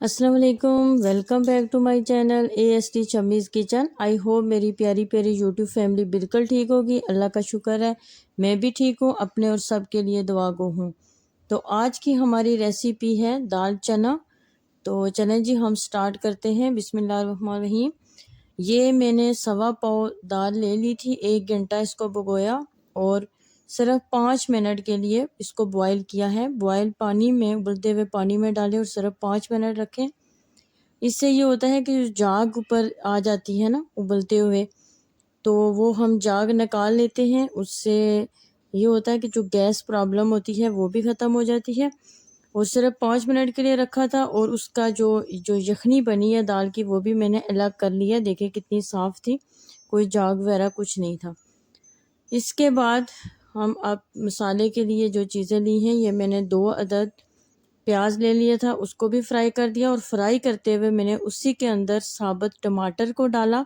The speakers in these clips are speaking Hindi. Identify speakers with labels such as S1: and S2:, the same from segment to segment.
S1: अस्सलाम वालेकुम, welcome back to my channel AST Shammi's kitchen. I hope मेरी प्यारी प्यारी यूट्यूब फैमिली बिल्कुल ठीक होगी। अल्लाह का शुक्र है मैं भी ठीक हूँ, अपने और सब के लिए दुआ गो हूँ। तो आज की हमारी रेसिपी है दाल चना। तो चलें जी हम स्टार्ट करते हैं। बिस्मिल्लाहिर्रहमानिर्रहीम। ये मैंने सवा पाव दाल ले ली थी, 1 घंटा इसको भिगोया और सिर्फ 5 मिनट के लिए इसको बॉईल किया है। बॉईल पानी में, उबलते हुए पानी में डालें और सिर्फ 5 मिनट रखें। इससे ये होता है कि जो झाग ऊपर आ जाती है ना उबलते हुए, तो वो हम झाग निकाल लेते हैं। उससे ये होता है कि जो गैस प्रॉब्लम होती है वो भी ख़त्म हो जाती है। और सिर्फ 5 मिनट के लिए रखा था और उसका जो जो यखनी बनी है दाल की वो भी मैंने अलग कर लिया। देखिए कितनी साफ़ थी, कोई झाग वगैरह कुछ नहीं था। इसके बाद हम अब मसाले के लिए जो चीज़ें ली हैं, ये मैंने 2 अदद प्याज ले लिया था, उसको भी फ्राई कर दिया और फ्राई करते हुए मैंने उसी के अंदर साबुत टमाटर को डाला।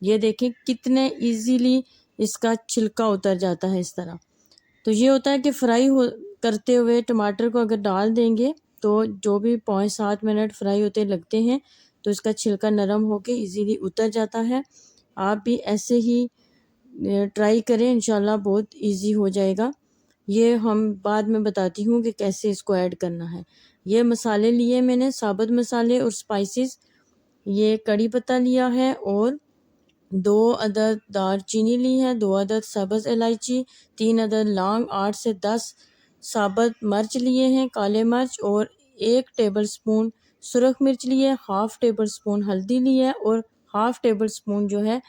S1: ये देखें कितने इजीली इसका छिलका उतर जाता है इस तरह। तो ये होता है कि फ्राई हो करते हुए टमाटर को अगर डाल देंगे तो जो भी 5-7 मिनट फ्राई होते लगते हैं तो इसका छिलका नरम होके इजीली उतर जाता है। आप भी ऐसे ही ट्राई करें, इंशाल्लाह बहुत इजी हो जाएगा। ये हम बाद में बताती हूँ कि कैसे इसको ऐड करना है। ये मसाले लिए मैंने, साबुत मसाले और स्पाइसेस। ये कड़ी पत्ता लिया है और 2 अदद दालचीनी ली है, 2 अदद सब्ज़ इलायची, 3 अदद लौंग, 8 से 10 साबुत मिर्च लिए हैं, काले मिर्च, और 1 टेबल स्पून सुरख मिर्च लिए, हाफ़ टेबल स्पून हल्दी ली है और हाफ़ टेबल स्पून जो है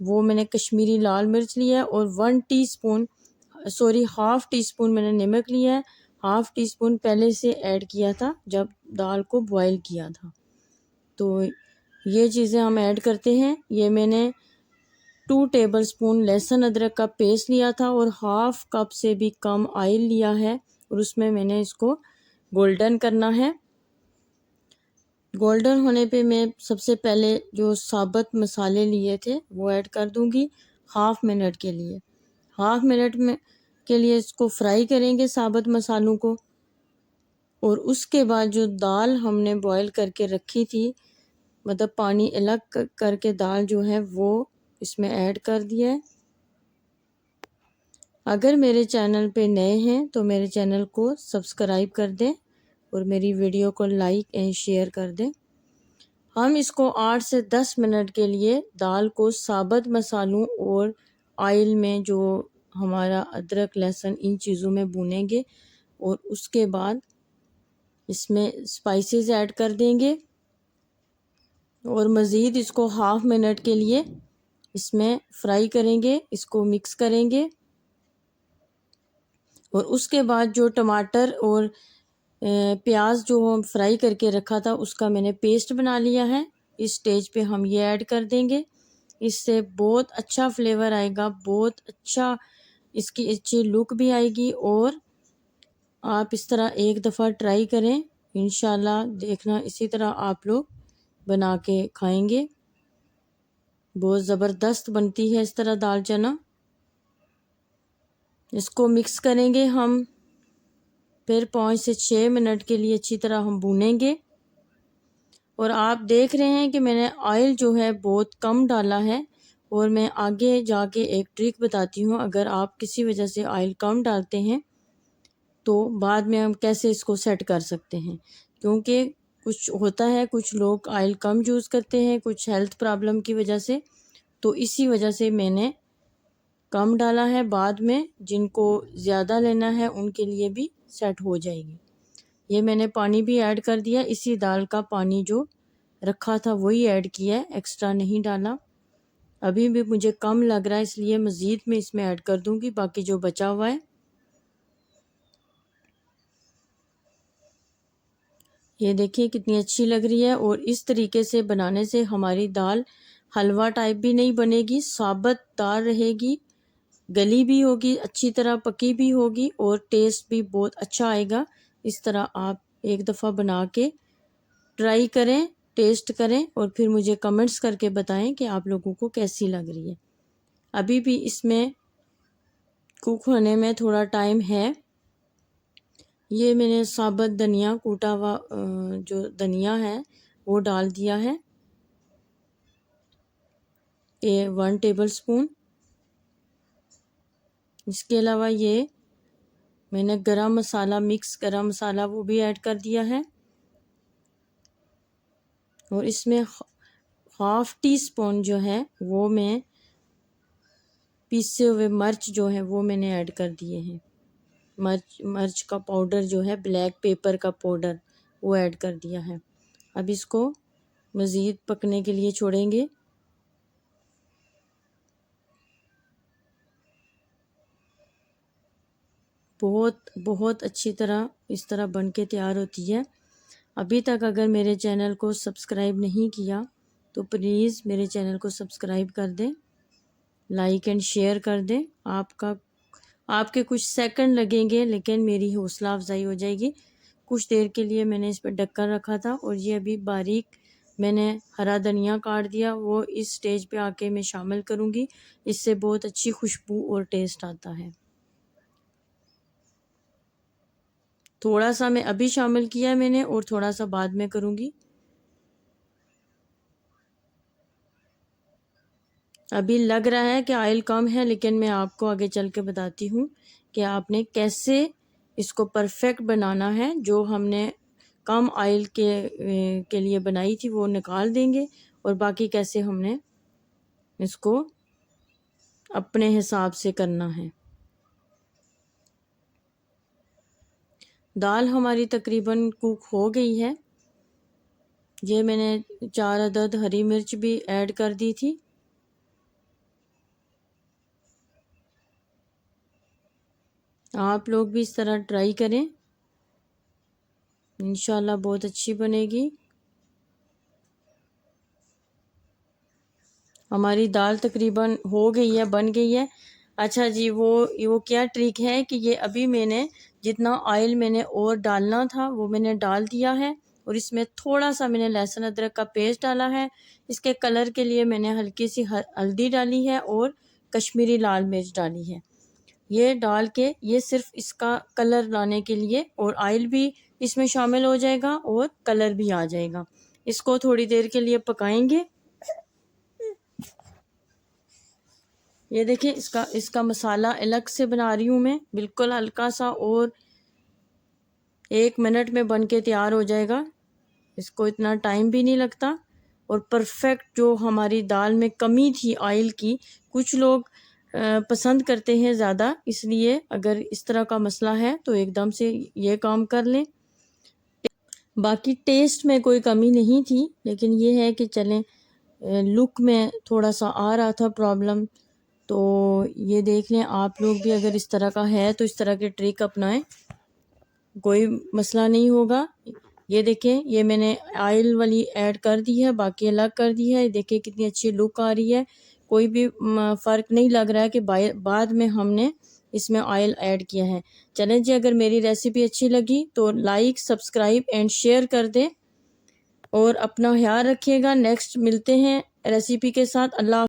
S1: वो मैंने कश्मीरी लाल मिर्च लिया है और 1 हाफ़ टी स्पून मैंने नमक लिया है। हाफ़ टी स्पून पहले से ऐड किया था जब दाल को बॉयल किया था। तो ये चीज़ें हम ऐड करते हैं। ये मैंने 2 टेबल स्पून लहसुन अदरक का पेस्ट लिया था और हाफ़ कप से भी कम ऑयल लिया है और उसमें मैंने इसको गोल्डन करना है। गोल्डन होने पे मैं सबसे पहले जो साबुत मसाले लिए थे वो ऐड कर दूंगी हाफ़ मिनट के लिए। हाफ़ मिनट में के लिए इसको फ्राई करेंगे साबुत मसालों को। और उसके बाद जो दाल हमने बॉईल करके रखी थी, मतलब पानी अलग करके दाल जो है वो इसमें ऐड कर दिया है। अगर मेरे चैनल पे नए हैं तो मेरे चैनल को सब्सक्राइब कर दें और मेरी वीडियो को लाइक एंड शेयर कर दें। हम इसको 8 से 10 मिनट के लिए दाल को साबुत मसालों और ऑयल में, जो हमारा अदरक लहसुन इन चीज़ों में भूनेंगे और उसके बाद इसमें स्पाइसेस ऐड कर देंगे और मज़ीद इसको हाफ़ मिनट के लिए इसमें फ्राई करेंगे, इसको मिक्स करेंगे। और उसके बाद जो टमाटर और प्याज जो हम फ्राई करके रखा था उसका मैंने पेस्ट बना लिया है। इस स्टेज पे हम ये ऐड कर देंगे। इससे बहुत अच्छा फ्लेवर आएगा, बहुत अच्छा इसकी अच्छी लुक भी आएगी। और आप इस तरह एक दफ़ा ट्राई करें, इंशाल्लाह देखना इसी तरह आप लोग बना के खाएंगे। बहुत ज़बरदस्त बनती है इस तरह दाल चना। इसको मिक्स करेंगे हम, फिर 5 से 6 मिनट के लिए अच्छी तरह हम भूनेंगे। और आप देख रहे हैं कि मैंने ऑयल जो है बहुत कम डाला है और मैं आगे जाके एक ट्रिक बताती हूँ। अगर आप किसी वजह से ऑयल कम डालते हैं तो बाद में हम कैसे इसको सेट कर सकते हैं, क्योंकि कुछ होता है, कुछ लोग ऑयल कम यूज़ करते हैं कुछ हेल्थ प्रॉब्लम की वजह से। तो इसी वजह से मैंने कम डाला है, बाद में जिनको ज़्यादा लेना है उनके लिए भी सेट हो जाएगी। ये मैंने पानी भी ऐड कर दिया, इसी दाल का पानी जो रखा था वही ऐड किया है, एक्स्ट्रा नहीं डाला। अभी भी मुझे कम लग रहा है इसलिए मज़ीद मैं इसमें ऐड कर दूंगी बाकी जो बचा हुआ है। ये देखिए कितनी अच्छी लग रही है। और इस तरीके से बनाने से हमारी दाल हलवा टाइप भी नहीं बनेगी, साबुत दाल रहेगी, गली भी होगी, अच्छी तरह पकी भी होगी और टेस्ट भी बहुत अच्छा आएगा। इस तरह आप एक दफ़ा बना के ट्राई करें, टेस्ट करें और फिर मुझे कमेंट्स करके बताएं कि आप लोगों को कैसी लग रही है। अभी भी इसमें कुक होने में थोड़ा टाइम है। ये मैंने साबुत धनिया कूटा हुआ जो धनिया है वो डाल दिया है, 1 टेबलस्पून। इसके अलावा ये मैंने गरम मसाला, मिक्स गरम मसाला वो भी ऐड कर दिया है। और इसमें 1/2 टीस्पून जो है वो मैं पीसे हुए मिर्च जो है वो मैंने ऐड कर दिए हैं। मिर्च का पाउडर जो है, ब्लैक पेपर का पाउडर, वो ऐड कर दिया है। अब इसको मज़ीद पकने के लिए छोड़ेंगे। बहुत बहुत अच्छी तरह इस तरह बन के तैयार होती है। अभी तक अगर मेरे चैनल को सब्सक्राइब नहीं किया तो प्लीज़ मेरे चैनल को सब्सक्राइब कर दें, लाइक एंड शेयर कर दें। आपके कुछ सेकंड लगेंगे लेकिन मेरी हौसला अफजाई हो जाएगी। कुछ देर के लिए मैंने इस पर ढक्कन रखा था और ये अभी बारीक मैंने हरा धनिया काट दिया, वो इस स्टेज पे आके मैं शामिल करूँगी। इससे बहुत अच्छी खुशबू और टेस्ट आता है। थोड़ा सा मैं अभी शामिल किया है मैंने और थोड़ा सा बाद में करूँगी। अभी लग रहा है कि ऑयल कम है, लेकिन मैं आपको आगे चल के बताती हूँ कि आपने कैसे इसको परफेक्ट बनाना है। जो हमने कम ऑयल के लिए बनाई थी वो निकाल देंगे और बाकी कैसे हमने इसको अपने हिसाब से करना है। दाल हमारी तकरीबन कुक हो गई है। ये मैंने 4 अदद हरी मिर्च भी ऐड कर दी थी। आप लोग भी इस तरह ट्राई करें, इंशाल्लाह बहुत अच्छी बनेगी। हमारी दाल तकरीबन हो गई है, बन गई है। अच्छा जी, वो क्या ट्रिक है कि ये अभी मैंने जितना ऑयल मैंने और डालना था वो मैंने डाल दिया है और इसमें थोड़ा सा मैंने लहसुन अदरक का पेस्ट डाला है। इसके कलर के लिए मैंने हल्की सी हल्दी डाली है और कश्मीरी लाल मिर्च डाली है। ये डाल के ये सिर्फ इसका कलर लाने के लिए, और ऑयल भी इसमें शामिल हो जाएगा और कलर भी आ जाएगा। इसको थोड़ी देर के लिए पकाएंगे। ये देखिए, इसका मसाला अलग से बना रही हूँ मैं, बिल्कुल हल्का सा, और 1 मिनट में बन के तैयार हो जाएगा। इसको इतना टाइम भी नहीं लगता और परफेक्ट जो हमारी दाल में कमी थी ऑयल की, कुछ लोग पसंद करते हैं ज़्यादा, इसलिए अगर इस तरह का मसला है तो एकदम से ये काम कर लें। बाकी टेस्ट में कोई कमी नहीं थी, लेकिन ये है कि चलें, लुक में थोड़ा सा आ रहा था प्रॉब्लम। तो ये देख लें, आप लोग भी अगर इस तरह का है तो इस तरह के ट्रिक अपनाएं, कोई मसला नहीं होगा। ये देखें, ये मैंने ऑयल वाली ऐड कर दी है, बाकी अलग कर दी है। देखिए कितनी अच्छी लुक आ रही है, कोई भी फ़र्क नहीं लग रहा है कि बाद में हमने इसमें ऑयल ऐड किया है। चलें जी, अगर मेरी रेसिपी अच्छी लगी तो लाइक, सब्सक्राइब एंड शेयर कर दें और अपना ख्याल रखिएगा। नेक्स्ट मिलते हैं रेसिपी के साथ। अल्लाह।